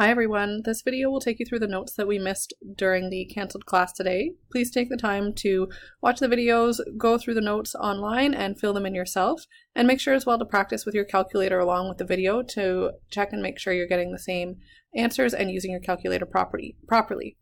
Hi everyone, this video will take you through the notes that we missed during the cancelled class today. Please take the time to watch the videos, go through the notes online and fill them in yourself, and make sure as well to practice with your calculator along with the video to check and make sure you're getting the same answers and using your calculator properly.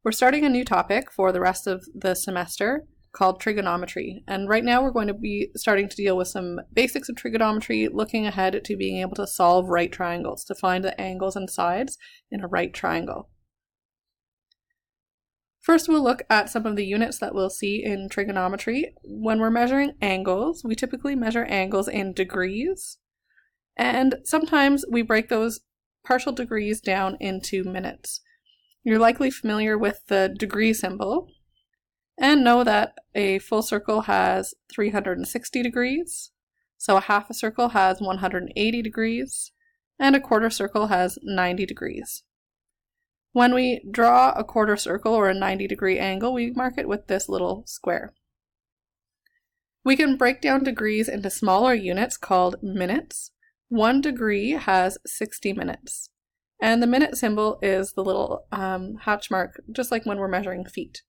We're starting a new topic for the rest of the semester called trigonometry, and right now we're going to be starting to deal with some basics of trigonometry, looking ahead to being able to solve right triangles, to find the angles and sides in a right triangle. First, we'll look at some of the units that we'll see in trigonometry. When we're measuring angles, we typically measure angles in degrees, and sometimes we break those partial degrees down into minutes. You're likely familiar with the degree symbol, and know that a full circle has 360 degrees, so a half a circle has 180 degrees, and a quarter circle has 90 degrees. When we draw a quarter circle or a 90-degree angle, we mark it with this little square. We can break down degrees into smaller units called minutes. 1 degree has 60 minutes, and the minute symbol is the little hatch mark, just like when we're measuring feet.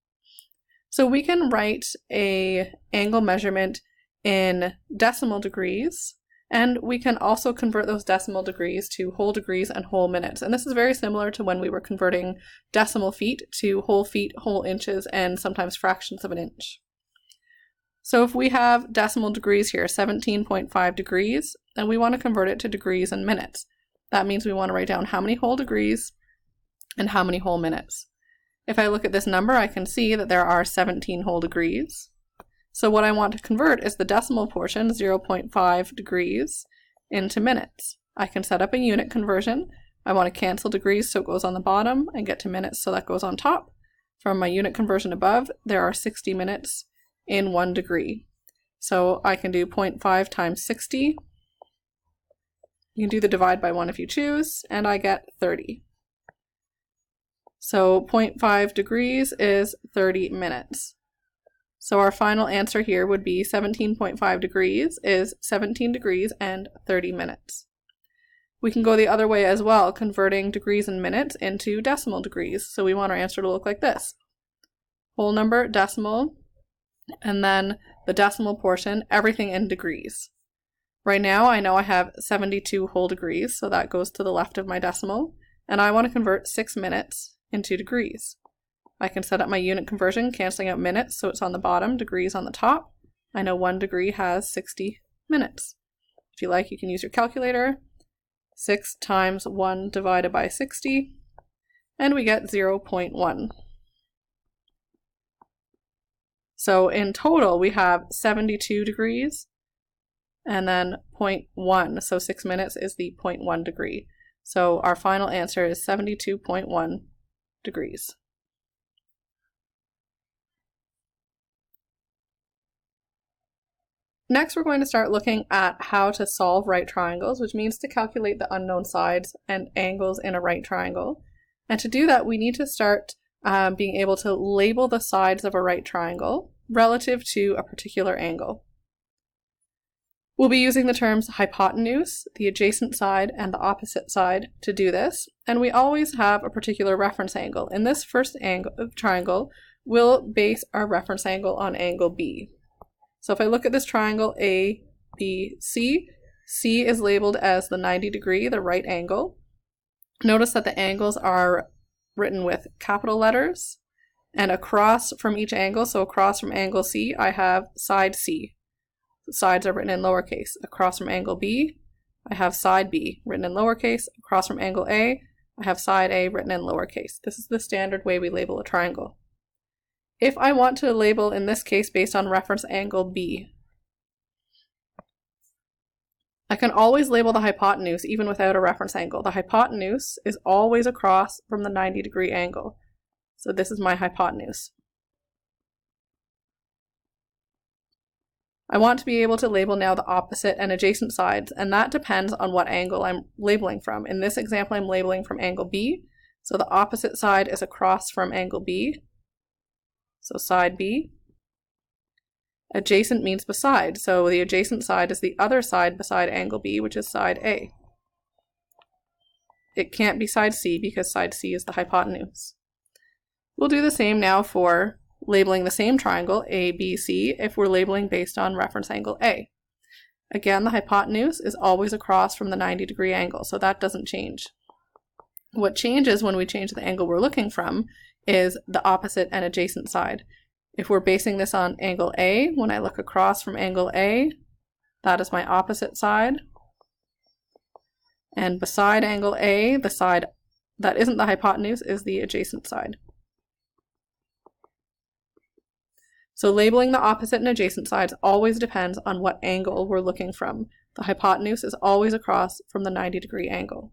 So we can write an angle measurement in decimal degrees, and we can also convert those decimal degrees to whole degrees and whole minutes. And this is very similar to when we were converting decimal feet to whole feet, whole inches, and sometimes fractions of an inch. So if we have decimal degrees here, 17.5 degrees, and we want to convert it to degrees and minutes. That means we want to write down how many whole degrees and how many whole minutes. If I look at this number, I can see that there are 17 whole degrees. So what I want to convert is the decimal portion, 0.5 degrees, into minutes. I can set up a unit conversion. I want to cancel degrees so it goes on the bottom and get to minutes so that goes on top. From my unit conversion above, there are 60 minutes in 1 degree. So I can do 0.5 times 60. You can do the divide by 1 if you choose, and I get 30. So 0.5 degrees is 30 minutes. So our final answer here would be 17.5 degrees is 17 degrees and 30 minutes. We can go the other way as well, converting degrees and minutes into decimal degrees. So we want our answer to look like this. Whole number, decimal, and then the decimal portion, everything in degrees. Right now I know I have 72 whole degrees, so that goes to the left of my decimal, and I want to convert 6 minutes into degrees. I can set up my unit conversion, canceling out minutes, so it's on the bottom, degrees on the top. I know 1 degree has 60 minutes. If you like, you can use your calculator. 6 times 1 divided by 60, and we get 0.1. So in total, we have 72 degrees, and then 0.1, so 6 minutes is the 0.1 degree. So our final answer is 72.1 degrees. Next, we're going to start looking at how to solve right triangles, which means to calculate the unknown sides and angles in a right triangle. And to do that, we need to start being able to label the sides of a right triangle relative to a particular angle. We'll be using the terms hypotenuse, the adjacent side, and the opposite side to do this, and we always have a particular reference angle. In this first triangle, we'll base our reference angle on angle B. So if I look at this triangle A, B, C, C is labeled as the 90 degree, the right angle. Notice that the angles are written with capital letters, and across from each angle, so across from angle C, I have side C. The sides are written in lowercase. Across from angle B, I have side B written in lowercase. Across from angle A, I have side A written in lowercase. This is the standard way we label a triangle. If I want to label, in this case, based on reference angle B, I can always label the hypotenuse even without a reference angle. The hypotenuse is always across from the 90-degree angle. So this is my hypotenuse. I want to be able to label now the opposite and adjacent sides, and that depends on what angle I'm labeling from. In this example, I'm labeling from angle B, so the opposite side is across from angle B, so side B. Adjacent means beside, so the adjacent side is the other side beside angle B, which is side A. it can't be side C because side C is the hypotenuse. We'll do the same now for labeling the same triangle, ABC, if we're labeling based on reference angle A. Again, the hypotenuse is always across from the 90-degree angle, so that doesn't change. What changes when we change the angle we're looking from is the opposite and adjacent side. If we're basing this on angle A, when I look across from angle A, that is my opposite side. And beside angle A, the side that isn't the hypotenuse is the adjacent side. So labeling the opposite and adjacent sides always depends on what angle we're looking from. The hypotenuse is always across from the 90-degree angle.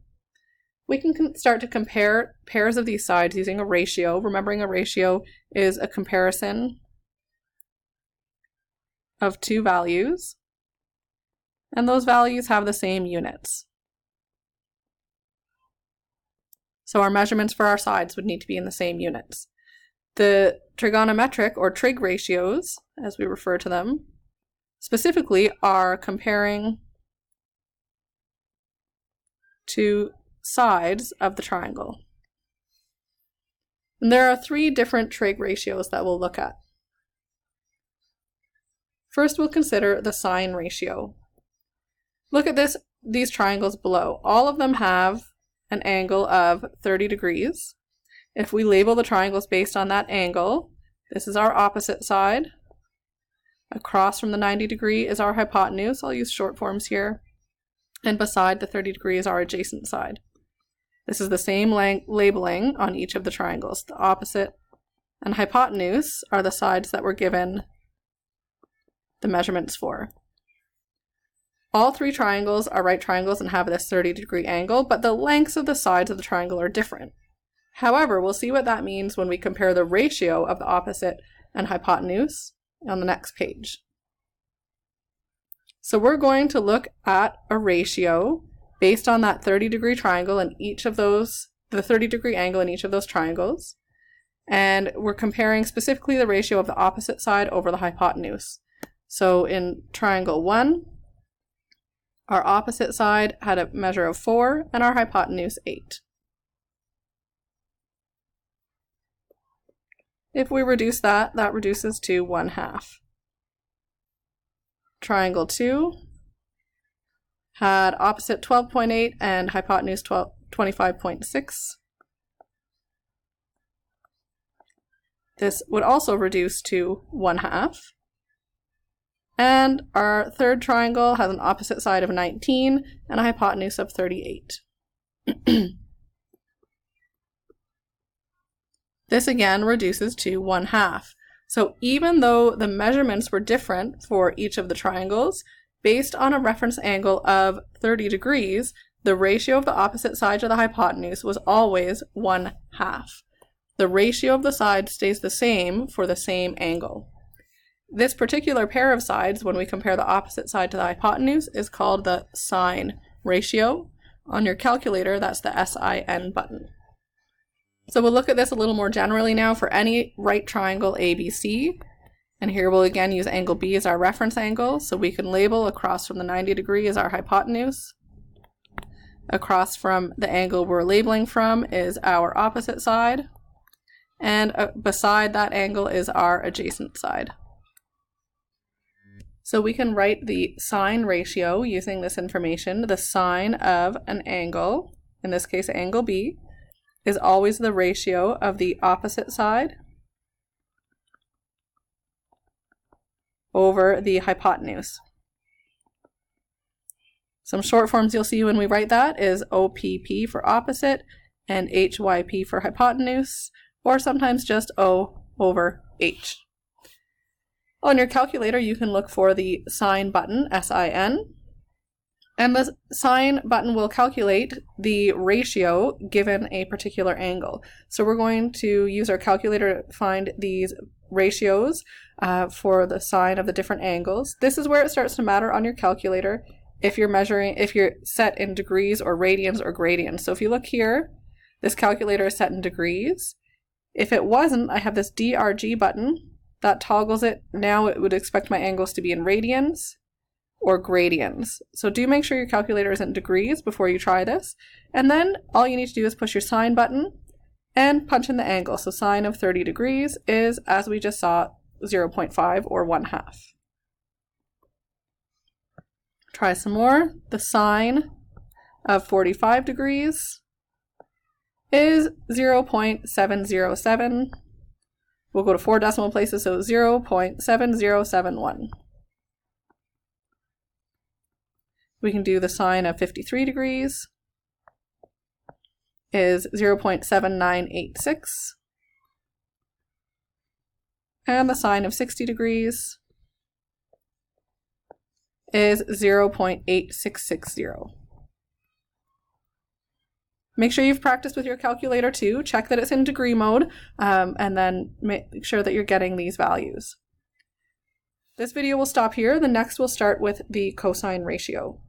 We can start to compare pairs of these sides using a ratio. Remembering a ratio is a comparison of two values, and those values have the same units. So our measurements for our sides would need to be in the same units. The trigonometric or trig ratios, as we refer to them, specifically are comparing two sides of the triangle. And there are three different trig ratios that we'll look at. First, we'll consider the sine ratio. Look at these triangles below. All of them have an angle of 30 degrees. If we label the triangles based on that angle, this is our opposite side. Across from the 90 degree is our hypotenuse. I'll use short forms here. And beside the 30 degree is our adjacent side. This is the same labeling on each of the triangles. The opposite and hypotenuse are the sides that we're given the measurements for. All three triangles are right triangles and have this 30-degree angle, but the lengths of the sides of the triangle are different. However, we'll see what that means when we compare the ratio of the opposite and hypotenuse on the next page. So we're going to look at a ratio based on that 30-degree triangle in each of those, the 30-degree angle in each of those triangles. And we're comparing specifically the ratio of the opposite side over the hypotenuse. So in triangle 1, our opposite side had a measure of 4 and our hypotenuse 8. If we reduce that, that reduces to 1/2. Triangle 2 had opposite 12.8 and hypotenuse 25.6. This would also reduce to 1/2. And our third triangle has an opposite side of 19 and a hypotenuse of 38. This again reduces to 1/2. So even though the measurements were different for each of the triangles, based on a reference angle of 30 degrees, the ratio of the opposite sides of the hypotenuse was always 1/2. The ratio of the sides stays the same for the same angle. This particular pair of sides, when we compare the opposite side to the hypotenuse, is called the sine ratio. On your calculator, that's the SIN button. So we'll look at this a little more generally now for any right triangle ABC. And here we'll again use angle B as our reference angle. So we can label across from the 90 degree as our hypotenuse. Across from the angle we're labeling from is our opposite side. And beside that angle is our adjacent side. So we can write the sine ratio using this information. The sine of an angle, in this case angle B, is always the ratio of the opposite side over the hypotenuse. Some short forms you'll see when we write that is OPP for opposite and HYP for hypotenuse, or sometimes just O over H. On your calculator, you can look for the sine button, SIN, and the sine button will calculate the ratio given a particular angle. So we're going to use our calculator to find these ratios for the sine of the different angles. This is where it starts to matter on your calculator if you're set in degrees or radians or gradients. So if you look here, this calculator is set in degrees. If it wasn't, I have this DRG button that toggles it. Now it would expect my angles to be in radians. or gradients. So do make sure your calculator is in degrees before you try this. And then all you need to do is push your sine button and punch in the angle. So sine of 30 degrees is, as we just saw, 0.5 or 1/2. Try some more. The sine of 45 degrees is 0.707. We'll go to 4 decimal places, so 0.7071. We can do the sine of 53 degrees is 0.7986. And the sine of 60 degrees is 0.8660. Make sure you've practiced with your calculator too. Check that it's in degree mode, and then make sure that you're getting these values. This video will stop here. The next will start with the cosine ratio.